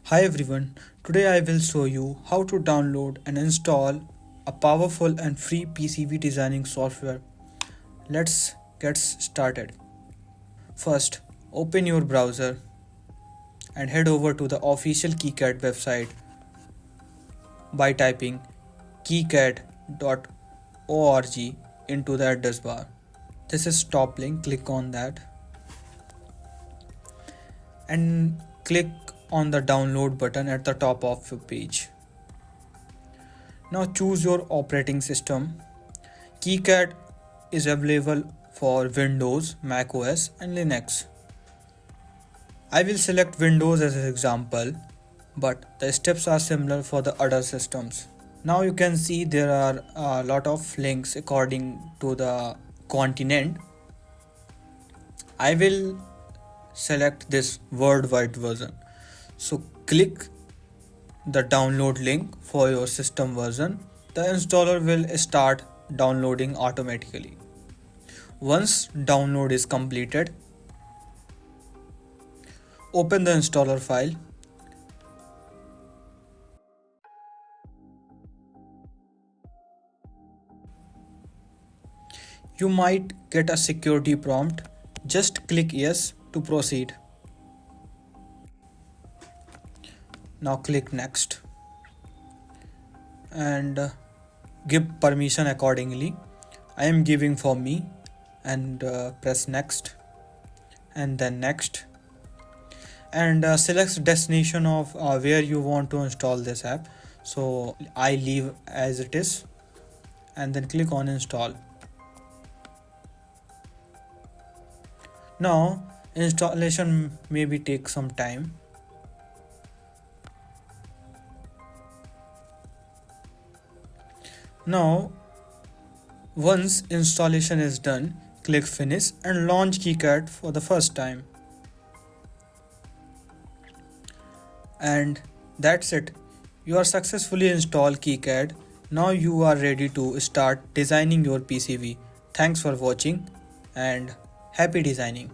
Hi everyone, today I will show you how to download and install a powerful and free PCB designing software. Let's get started. First, open your browser and head over to the official KiCad website by typing kicad.org into the address bar. This is top link, click on that and click on the download button at the top of your page. Now choose your operating system. KiCad is available for Windows, macOS and Linux. I will select Windows as an example, but the steps are similar for the other systems. Now you can see there are a lot of links according to the continent. I will select this worldwide version. So click the download link for your system version. The installer will start downloading automatically. Once download is completed, open the installer file. You might get a security prompt. Just click yes to proceed. Now click next and give permission accordingly. I am giving for me and press next and then next and select destination of where you want to install this app. So I leave as it is and then click on install. Now installation maybe take some time. Now once installation is done, click finish and launch KiCad for the first time. And that's it. You are successfully installed KiCad. Now you are ready to start designing your PCB. Thanks for watching and happy designing.